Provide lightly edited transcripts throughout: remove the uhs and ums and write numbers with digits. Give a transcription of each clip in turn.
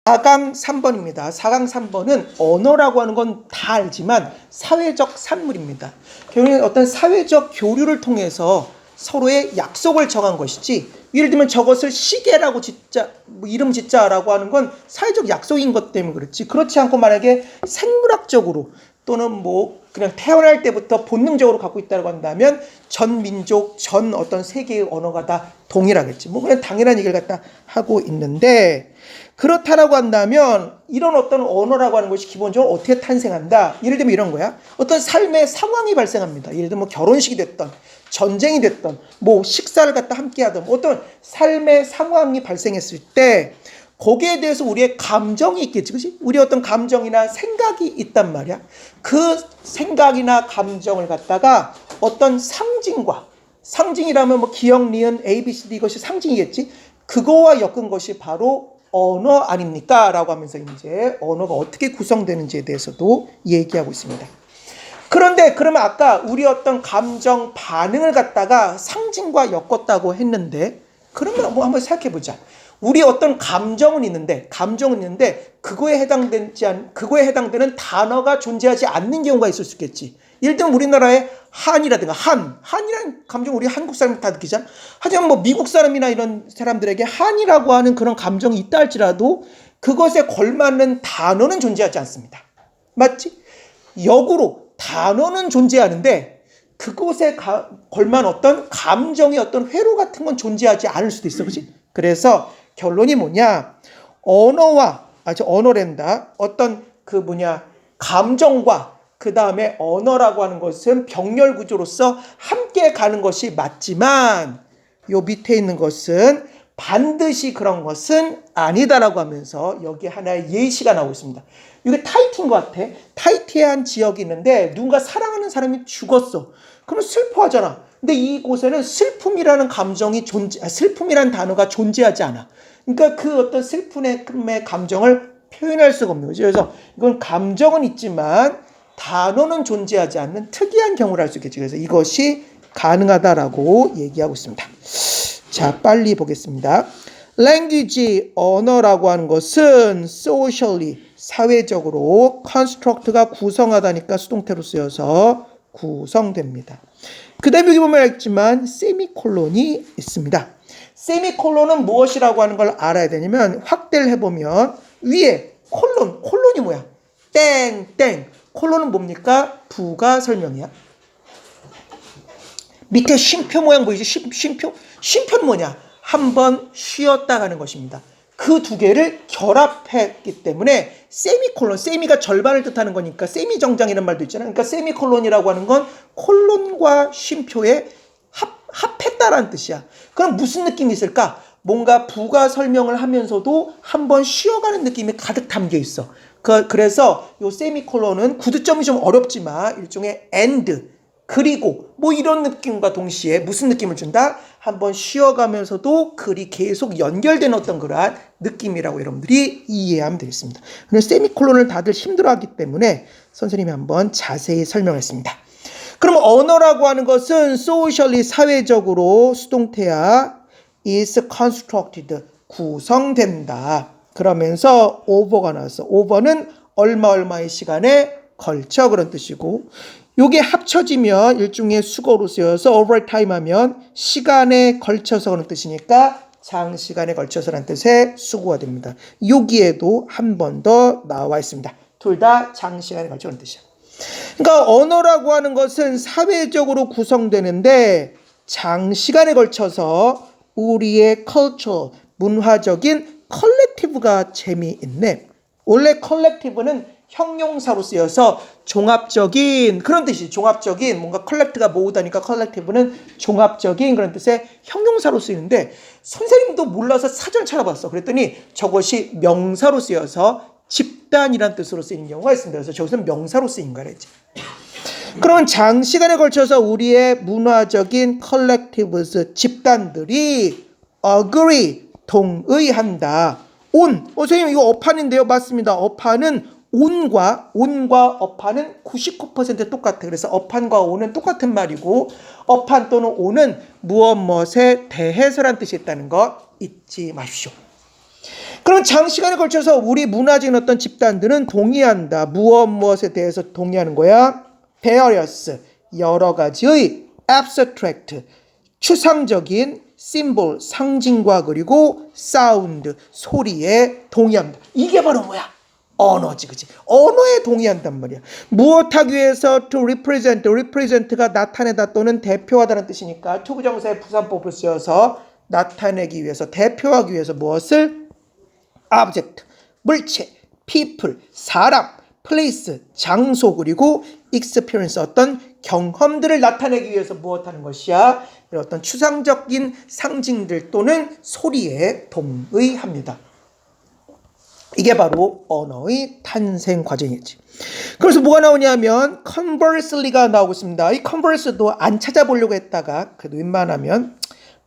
4강 3번입니다. 4강 3번은 언어라고 하는 건 다 알지만 사회적 산물입니다. 결국엔 어떤 사회적 교류를 통해서 서로의 약속을 정한 것이지, 예를 들면 저것을 시계라고 짓자, 이름 짓자라고 하는 건 사회적 약속인 것 때문에 그렇지, 그렇지 않고 만약에 생물학적으로 또는 뭐 그냥 태어날 때부터 본능적으로 갖고 있다고 한다면 전 민족, 전 어떤 세계의 언어가 다 동일하겠지. 뭐 그냥 당연한 얘기를 갖다 하고 있는데, 그렇다라고 한다면 이런 어떤 언어라고 하는 것이 기본적으로 어떻게 탄생한다? 예를 들면 이런 거야. 어떤 삶의 상황이 발생합니다. 예를 들면 뭐 결혼식이 됐던, 전쟁이 됐던, 뭐 식사를 갖다 함께 하던 어떤 삶의 상황이 발생했을 때 거기에 대해서 우리의 감정이 있겠지, 그렇지? 우리 어떤 감정이나 생각이 있단 말이야. 그 생각이나 감정을 갖다가 어떤 상징이라면 뭐 기억, 니은, A, B, C, D 이것이 상징이겠지. 그거와 엮은 것이 바로 언어 아닙니까? 라고 하면서 이제 언어가 어떻게 구성되는지에 대해서도 얘기하고 있습니다. 그런데 그러면 아까 우리 어떤 감정 반응을 갖다가 상징과 엮었다고 했는데, 그러면 뭐 한번 생각해 보자. 우리 어떤 감정은 있는데 그거에 해당되는 단어가 존재하지 않는 경우가 있을 수 있겠지. 예를 들면 우리나라의 한이라든가 한이라는 감정 우리 한국 사람이 다 느끼잖아. 하지만 뭐 미국 사람이나 이런 사람들에게 한이라고 하는 그런 감정이 있다 할지라도 그것에 걸맞는 단어는 존재하지 않습니다. 맞지? 역으로 단어는 존재하는데 그것에 걸맞는 어떤 감정의 어떤 회로 같은 건 존재하지 않을 수도 있어. 그렇지? 그래서 결론이 뭐냐? 언어랜다. 어떤 감정과 그 다음에 언어라고 하는 것은 병렬 구조로서 함께 가는 것이 맞지만 요 밑에 있는 것은 반드시 그런 것은 아니다라고 하면서 여기 하나의 예시가 나오고 있습니다. 이게 타이티인 것 같아. 타이티의 한 지역이 있는데 누군가 사랑하는 사람이 죽었어. 그러면 슬퍼하잖아. 근데 이곳에는 슬픔이라는 단어가 존재하지 않아. 그러니까 그 어떤 슬픔의 감정을 표현할 수가 없는 거죠. 그래서 이건 감정은 있지만 단어는 존재하지 않는 특이한 경우를 할 수 있겠죠. 그래서 이것이 가능하다라고 얘기하고 있습니다. 자, 빨리 보겠습니다. language, 언어라고 하는 것은 socially, 사회적으로 construct가 구성하다니까 수동태로 쓰여서 구성됩니다. 그 다음에 여기 보면 알겠지만 세미콜론이 있습니다. 세미콜론은 무엇이라고 하는 걸 알아야 되냐면 확대를 해보면 위에 콜론이 뭐야? 땡. 콜론은 뭡니까? 부가 설명이야. 밑에 쉼표 모양 보이죠? 쉼표는 뭐냐? 한번 쉬었다 가는 것입니다. 그 두 개를 결합했기 때문에 세미가 절반을 뜻하는 거니까 세미정장이라는 말도 있잖아요. 그러니까 세미콜론이라고 하는 건 콜론과 쉼표에 합했다라는 뜻이야. 그럼 무슨 느낌이 있을까? 뭔가 부가 설명을 하면서도 한번 쉬어가는 느낌이 가득 담겨 있어. 그래서 요 세미콜론은 구두점이 좀 어렵지만 일종의 and, 그리고 뭐 이런 느낌과 동시에 무슨 느낌을 준다? 한번 쉬어가면서도 글이 계속 연결된 어떤 그러한 느낌이라고 여러분들이 이해하면 되겠습니다. 그래서 세미콜론을 다들 힘들어하기 때문에 선생님이 한번 자세히 설명했습니다. 그럼 언어라고 하는 것은 socially, 사회적으로 수동태야 is constructed, 구성된다. 그러면서 over가 나왔어. over는 얼마의 시간에 걸쳐 그런 뜻이고, 요게 합쳐지면 일종의 수거로 쓰여서 overtime 하면 시간에 걸쳐서 그런 뜻이니까 장시간에 걸쳐서라는 뜻의 수거가 됩니다. 여기에도 한 번 더 나와 있습니다. 둘 다 장시간에 걸쳐 그런 뜻이야. 그러니까 언어라고 하는 것은 사회적으로 구성되는데 장시간에 걸쳐서 우리의 culture, 문화적인 컬렉티브가 재미있네. 원래 컬렉티브는 형용사로 쓰여서 종합적인 그런 뜻이, 종합적인 뭔가 컬렉트가 모으다니까 컬렉티브는 종합적인 그런 뜻의 형용사로 쓰이는데 선생님도 몰라서 사전을 찾아봤어. 그랬더니 저것이 명사로 쓰여서 집단이란 뜻으로 쓰이는 경우가 있습니다. 그래서 저것은 명사로 쓰인 거랬지. 그러면 장시간에 걸쳐서 우리의 문화적인 컬렉티브스, 집단들이 agree, 동의한다. 선생님 이거 어판인데요? 맞습니다. 어판은 온과 어판은 99% 똑같아. 그래서 어판과 온은 똑같은 말이고 어판 또는 온은 무엇에 대해서란 뜻이 있다는 거 잊지 마십시오. 그럼 장시간에 걸쳐서 우리 문화적인 어떤 집단들은 동의한다. 무엇에 대해서 동의하는 거야? various, 여러 가지의 abstract, 추상적인 symbol, 상징과 그리고 sound, 소리에 동의합니다. 이게 바로 뭐야? 언어지, 그치? 언어에 동의한단 말이야. 무엇하기 위해서 to represent가 나타내다 또는 대표하다는 뜻이니까 to 부정사의 부산법을 쓰여서 나타내기 위해서, 대표하기 위해서 무엇을? object, 물체, people, 사람, place, 장소, 그리고 experience, 어떤 경험들을 나타내기 위해서 무엇하는 것이야? 이런 어떤 추상적인 상징들 또는 소리에 동의합니다. 이게 바로 언어의 탄생 과정이지. 그래서 뭐가 나오냐면 conversely가 나오고 있습니다. 이 converse도 안 찾아보려고 했다가 그래도 웬만하면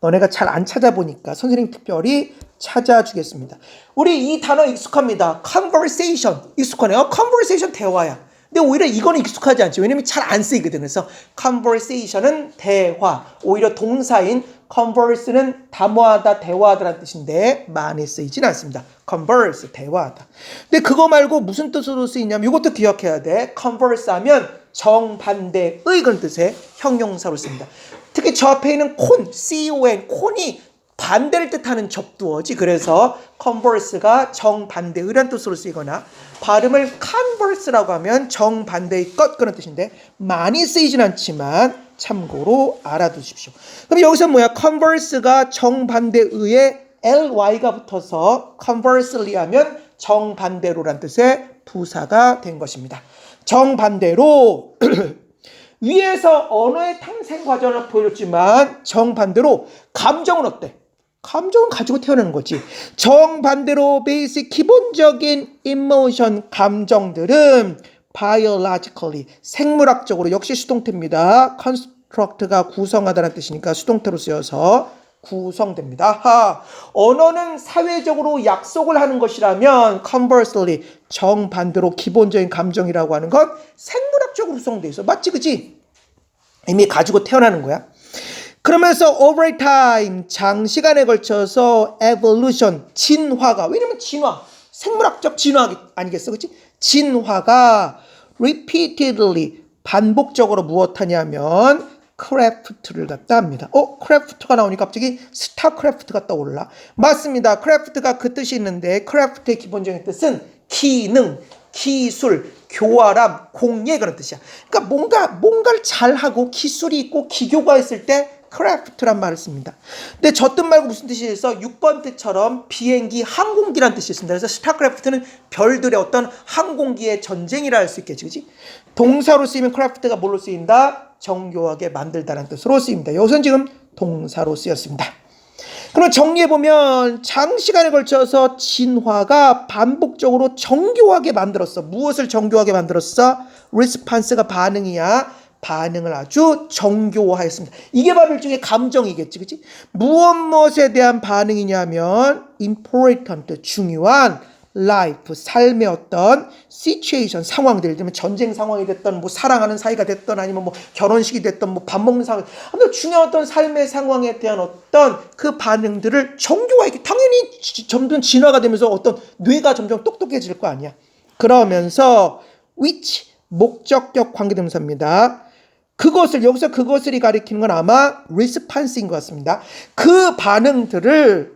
너네가 잘 안 찾아보니까 선생님 특별히 찾아주겠습니다. 우리 이 단어 익숙합니다. conversation 익숙하네요. conversation 대화야. 근데 오히려 이거는 익숙하지 않죠. 왜냐면 잘 안 쓰이거든. 그래서 conversation은 대화. 오히려 동사인 converse는 담화하다, 대화하다라는 뜻인데 많이 쓰이진 않습니다. converse, 대화하다. 근데 그거 말고 무슨 뜻으로 쓰이냐면 이것도 기억해야 돼. converse 하면 정반대의 그런 뜻의 형용사로 씁니다. 특히 저 앞에 있는 con, con, 콘이 반대를 뜻하는 접두어지. 그래서 converse가 정반대의란 뜻으로 쓰이거나 발음을 converse라고 하면 정반대의 것 그런 뜻인데 많이 쓰이진 않지만 참고로 알아두십시오. 그럼 여기서 뭐야? converse가 정반대의에 ly가 붙어서 conversely 하면 정반대로란 뜻의 부사가 된 것입니다. 정반대로 위에서 언어의 탄생 과정을 보여줬지만 정반대로 감정은 어때? 감정은 가지고 태어나는 거지. 정반대로 베이스 기본적인 emotion 감정들은 biologically 생물학적으로 역시 수동태입니다. construct가 구성하다는 뜻이니까 수동태로 쓰여서 구성됩니다. 아하, 언어는 사회적으로 약속을 하는 것이라면 conversely 정반대로 기본적인 감정이라고 하는 건 생물학적으로 구성되어 있어. 맞지 그치? 이미 가지고 태어나는 거야. 그러면서 over time 장시간에 걸쳐서 evolution 진화가, 왜냐면 진화 생물학적 진화 아니겠어 그치? 진화가 repeatedly 반복적으로 무엇하냐면 크래프트를 갖다 합니다. 크래프트가 나오니까 갑자기 스타크래프트가 떠올라. 맞습니다. 크래프트가 그 뜻이 있는데 크래프트의 기본적인 뜻은 기능, 기술, 교활함, 공예 그런 뜻이야. 그러니까 뭔가를 잘하고 기술이 있고 기교가 있을 때 크래프트란 말을 씁니다. 근데 저 뜻 말고 무슨 뜻이 있어? 6번 뜻처럼 비행기, 항공기란 뜻이 있습니다. 그래서 스타크래프트는 별들의 어떤 항공기의 전쟁이라 할 수 있겠지, 그치? 동사로 쓰이면 크래프트가 뭘로 쓰인다? 정교하게 만들다라는 뜻으로 쓰입니다. 여기서는 지금 동사로 쓰였습니다. 그럼 정리해보면 장시간에 걸쳐서 진화가 반복적으로 정교하게 만들었어. 무엇을 정교하게 만들었어? response가 반응이야. 반응을 아주 정교화했습니다. 이게 바로 일종의 감정이겠지, 그치? 무엇에 대한 반응이냐면 important, 중요한 life, 삶의 어떤 situation, 상황들, 예를 들면 전쟁 상황이 됐던, 뭐 사랑하는 사이가 됐던, 아니면 뭐 결혼식이 됐던, 뭐 밥 먹는 상황, 아무튼 중요한 어떤 삶의 상황에 대한 어떤 그 반응들을 정교화하게, 당연히 점점 진화가 되면서 어떤 뇌가 점점 똑똑해질 거 아니야. 그러면서 which, 목적격 관계대명사입니다. 그것을, 여기서 그것을 가리키는 건 아마 response인 것 같습니다. 그 반응들을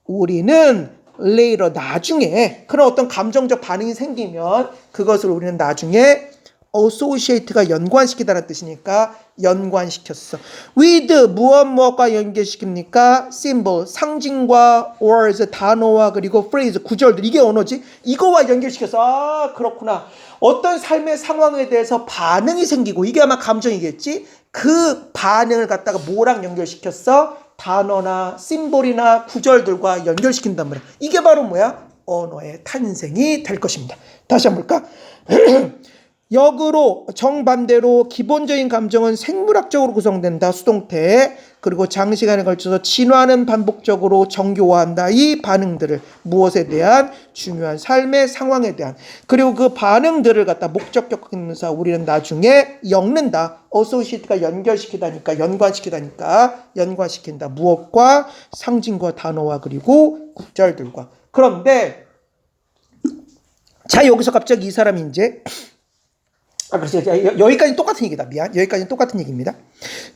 우리는 later, 나중에 그런 어떤 감정적 반응이 생기면 그것을 우리는 나중에 associate가 연관시키다는 뜻이니까 연관시켰어. with 무엇과 연결시킵니까? symbol, 상징과 words, 단어와 그리고 phrase, 구절들, 이게 언어지? 이거와 연결시켜서 아 그렇구나. 어떤 삶의 상황에 대해서 반응이 생기고 이게 아마 감정이겠지? 그 반응을 갖다가 뭐랑 연결시켰어? 단어나 심볼이나 구절들과 연결시킨단 말이야. 이게 바로 뭐야? 언어의 탄생이 될 것입니다. 다시 한번 볼까? 역으로 정반대로 기본적인 감정은 생물학적으로 구성된다. 수동태. 그리고 장시간에 걸쳐서 진화는 반복적으로 정교화한다. 이 반응들을 무엇에 대한 중요한 삶의 상황에 대한 그리고 그 반응들을 갖다 목적격 근무사 우리는 나중에 엮는다. 어소시에이트가 연결시키다니까 연관시킨다. 무엇과 상징과 단어와 그리고 구절들과. 그런데 자 여기서 갑자기 이 사람이 이제 그렇죠. 여기까지 똑같은 얘기다. 미안. 여기까지는 똑같은 얘기입니다.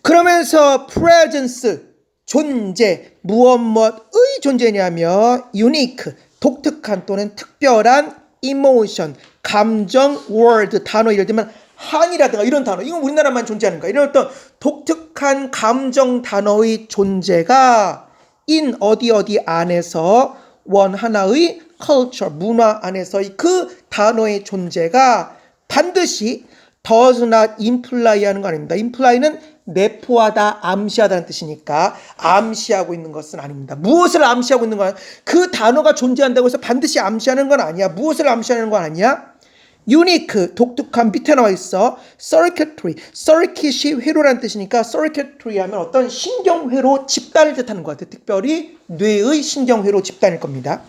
그러면서 presence, 존재, 무엇의 존재냐면 unique, 독특한 또는 특별한 emotion, 감정, word, 단어 예를 들면 한이라든가 이런 단어. 이건 우리나라만 존재하는 거야. 이런 어떤 독특한 감정 단어의 존재가 in 어디 안에서 하나의 culture, 문화 안에서의 그 단어의 존재가 반드시 does not imply 하는 거 아닙니다. imply는 내포하다, 암시하다는 뜻이니까 암시하고 있는 것은 아닙니다. 무엇을 암시하고 있는 건 그 단어가 존재한다고 해서 반드시 암시하는 건 아니야. 무엇을 암시하는 건 아니야? unique, 독특한 밑에 나와 있어. circuitry, circuit이 회로라는 뜻이니까 circuitry 하면 어떤 신경회로 집단을 뜻하는 것 같아요. 특별히 뇌의 신경회로 집단일 겁니다.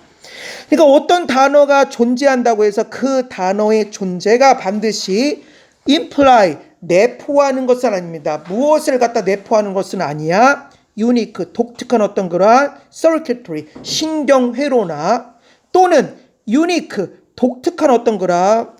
그러니까 어떤 단어가 존재한다고 해서 그 단어의 존재가 반드시 imply, 내포하는 것은 아닙니다. 무엇을 갖다 내포하는 것은 아니야. unique, 독특한 어떤 그러한 circuitry, 신경회로나 또는 unique, 독특한 어떤 그러한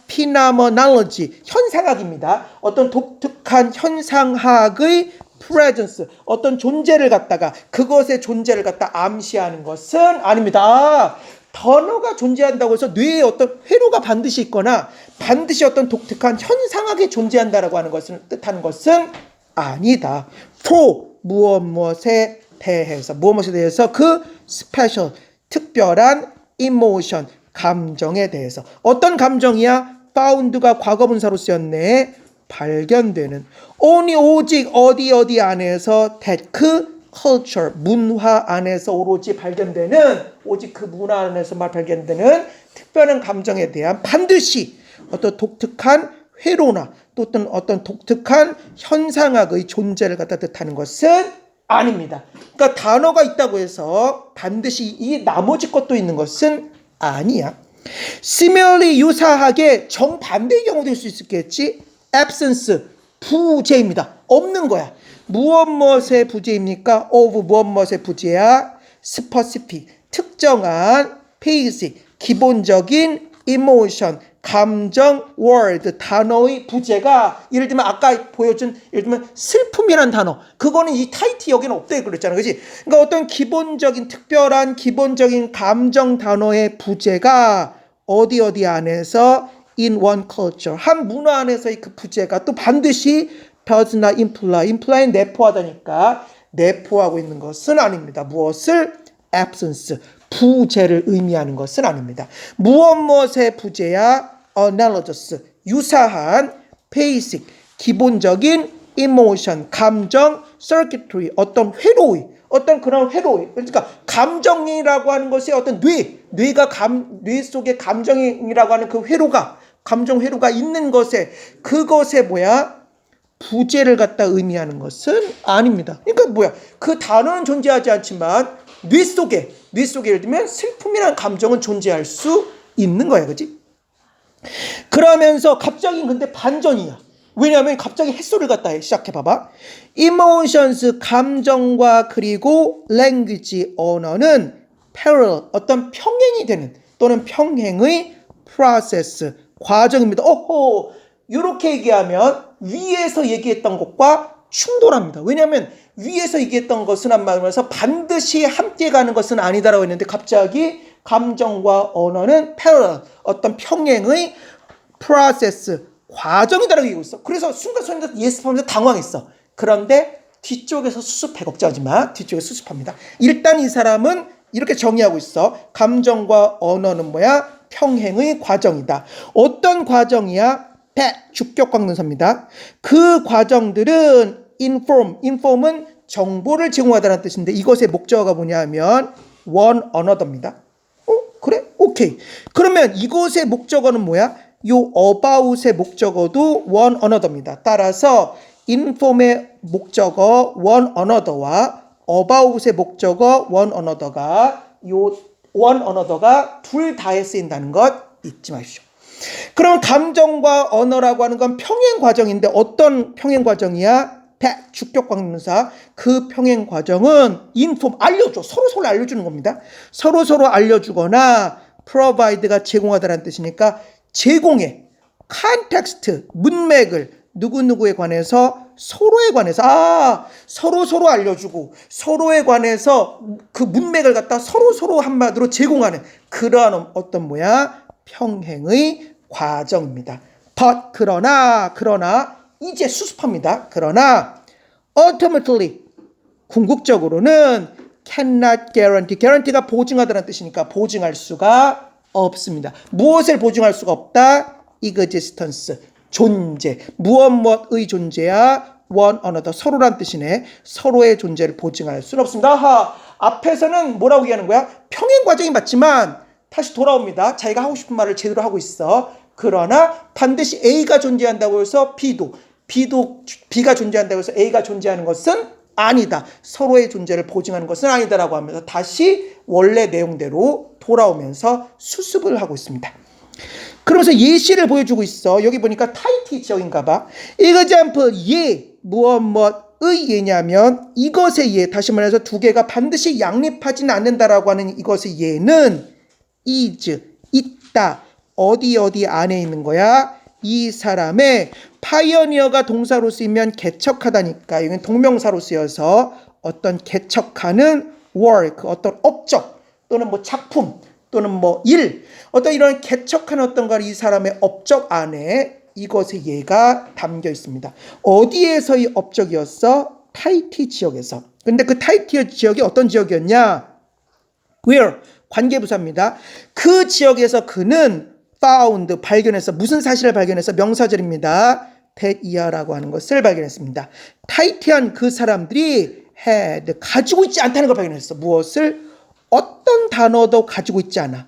phenomenology, 현상학입니다. 어떤 독특한 현상학의 presence, 어떤 존재를 갖다가 그것의 존재를 갖다 암시하는 것은 아닙니다. 단어가 존재한다고 해서 뇌에 어떤 회로가 반드시 있거나 반드시 어떤 독특한 현상학이 존재한다라고 하는 것을 뜻하는 것은 아니다. for 무엇에 대해서 그 special special emotion 감정에 대해서 어떤 감정이야? found가 과거분사로 쓰였네. 발견되는 오직 어디 안에서 that 그 culture 문화 안에서 오로지 발견되는 오직 그 문화 안에서만 발견되는 특별한 감정에 대한 반드시 어떤 독특한 회로나 또 어떤 독특한 현상학의 존재를 갖다 뜻하는 것은 아닙니다. 그러니까 단어가 있다고 해서 반드시 이 나머지 것도 있는 것은 아니야. similarly 유사하게 정반대의 경우도 있을 수 있겠지. absence 부재입니다. 없는 거야. 무엇의 부재입니까? of 무엇의 부재야? specific 특정한 basic 기본적인 emotion 감정 word 단어의 부재가 예를 들면 아까 보여준 예를 들면 슬픔이라는 단어 그거는 이 타이틀 여기는 없대 그랬잖아. 그렇지? 그러니까 어떤 기본적인 특별한 기본적인 감정 단어의 부재가 어디 안에서 in one culture 한 문화 안에서의 그 부재가 또 반드시 does not imply 내포하다니까 내포하고 있는 것은 아닙니다. 무엇을? absence 부재를 의미하는 것은 아닙니다. 무엇의 부재야? analogous 유사한 basic 기본적인 emotion 감정 circuitry 어떤 회로의 어떤 그런 회로의 그러니까 감정이라고 하는 것이 어떤 뇌 속에 감정이라고 하는 그 회로가 감정 회로가 있는 것에 그것에 부재를 갖다 의미하는 것은 아닙니다. 그러니까 그 단어는 존재하지 않지만 뇌 속에 예를 들면 슬픔이라는 감정은 존재할 수 있는 거야. 그렇지? 그러면서 갑자기 근데 반전이야. 왜냐하면 갑자기 햇소를 갖다 시작해 봐봐. emotions 감정과 그리고 language 언어는 parallel 어떤 평행이 되는 또는 평행의 process 과정입니다. 이렇게 얘기하면 위에서 얘기했던 것과 충돌합니다. 왜냐하면 위에서 얘기했던 것은 한 말하면서 반드시 함께 가는 것은 아니다라고 했는데 갑자기 감정과 언어는 parallel 어떤 평행의 process 과정이다라고 얘기하고 있어. 그래서 순간순간 예습하면서 당황했어. 그런데 뒤쪽에서 수습해 걱정하지 마. 뒤쪽에 수습합니다. 일단 이 사람은 이렇게 정의하고 있어. 감정과 언어는 평행의 과정이다. 어떤 과정이야? 주격관계사입니다. 그 과정들은 inform은 정보를 제공하다는 뜻인데 이것의 목적어가 뭐냐면 one another입니다. 그래? 오케이. 그러면 이것의 목적어는 뭐야? 요 about의 목적어도 one another입니다. 따라서 inform의 목적어 one another와 about의 목적어 one another가 요 one another가 둘 다에 쓰인다는 것 잊지 마십시오. 그럼 감정과 언어라고 하는 건 평행 과정인데 어떤 평행 과정이야? 주격 관계명사. 그 평행 과정은 inform, 알려줘. 서로 알려주는 겁니다. 서로 알려주거나 provide가 제공하다라는 뜻이니까 제공해. context, 문맥을 누구누구에 관해서 서로에 관해서 서로 알려주고 서로에 관해서 그 문맥을 갖다 서로 한마디로 제공하는 그러한 어떤 평행의 과정입니다. but 그러나 이제 수습합니다. 그러나 ultimately 궁극적으로는 cannot guarantee. guarantee가 보증하다는 뜻이니까 보증할 수가 없습니다. 무엇을 보증할 수가 없다? existence, 존재. 무엇의 존재야? one another, 서로란 뜻이네. 서로의 존재를 보증할 수는 없습니다. 앞에서는 뭐라고 얘기하는 거야? 평행 과정이 맞지만 다시 돌아옵니다. 자기가 하고 싶은 말을 제대로 하고 있어. 그러나 반드시 A가 존재한다고 해서 B가 존재한다고 해서 A가 존재하는 것은 아니다. 서로의 존재를 보증하는 것은 아니다라고 하면서 다시 원래 내용대로 돌아오면서 수습을 하고 있습니다. 그러면서 예시를 보여주고 있어. 여기 보니까 타이티 지역인가 봐. example, 무엇의 예냐면 이것의 예, 다시 말해서 두 개가 반드시 양립하지는 않는다라고 하는 이것의 예는 is, 있다. 어디 안에 있는 거야? 이 사람의 파이어니어가 동사로 쓰이면 개척하다니까. 이건 동명사로 쓰여서 어떤 개척하는 work, 어떤 업적 또는 작품 또는 일, 어떤 이런 개척하는 어떤 걸 이 사람의 업적 안에 이것의 예가 담겨 있습니다. 어디에서의 업적이었어? 타이티 지역에서. 근데 그 타이티 지역이 어떤 지역이었냐? where, 관계부사입니다. 그 지역에서 그는 found, 발견해서 무슨 사실을 발견해서 명사절입니다. that year라고 하는 것을 발견했습니다. 타이티한 그 사람들이 had, 가지고 있지 않다는 걸 발견했어. 무엇을? 어떤 단어도 가지고 있지 않아.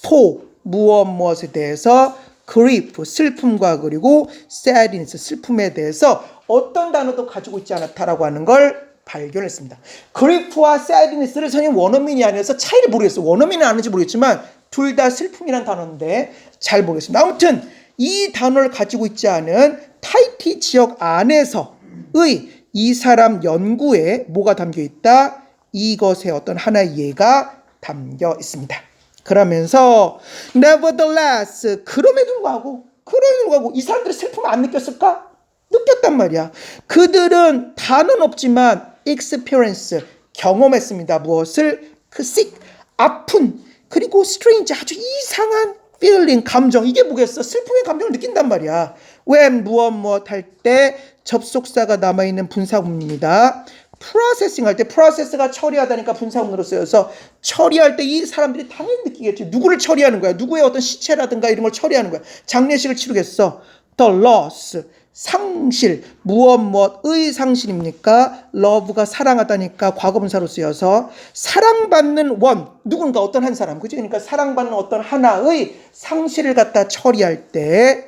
for, 무엇에 대해서, grief, 슬픔과 그리고 sadness, 슬픔에 대해서 어떤 단어도 가지고 있지 않았다라고 하는 걸 발견했습니다. grief와 sadness를 선생님 원어민이 아니어서 차이를 모르겠어요. 원어민은 아는지 모르겠지만 둘 다 슬픔이란 단어인데 잘 모르겠습니다. 아무튼 이 단어를 가지고 있지 않은 타이티 지역 안에서의 이 사람 연구에 뭐가 담겨 있다? 이것의 어떤 하나의 예가 담겨 있습니다. 그러면서 nevertheless, 그럼에도 불구하고 이 사람들이 슬픔을 안 느꼈을까? 느꼈단 말이야. 그들은 다는 없지만 experience, 경험했습니다. 무엇을? sick, 아픈, 그리고 strange, 아주 이상한 feeling, 감정. 이게 뭐겠어? 슬픔의 감정을 느낀단 말이야. when, 무엇 할 때 접속사가 남아있는 분사구문입니다. 프로세싱 할 때 프로세스가 처리하다니까 분사구문으로 쓰여서 처리할 때 이 사람들이 당연히 느끼겠지. 누구를 처리하는 거야? 누구의 어떤 시체라든가 이런 걸 처리하는 거야. 장례식을 치르겠어. the loss, 상실, 무엇의 상실입니까? love가 사랑하다니까 과거분사로 쓰여서 사랑받는 원, 누군가 어떤 한 사람, 그치? 그러니까 사랑받는 어떤 하나의 상실을 갖다 처리할 때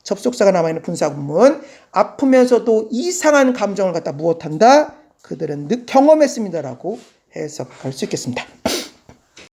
접속사가 남아있는 분사구문, 아프면서도 이상한 감정을 갖다 무엇한다? 그들은 경험했습니다라고 해석할 수 있겠습니다.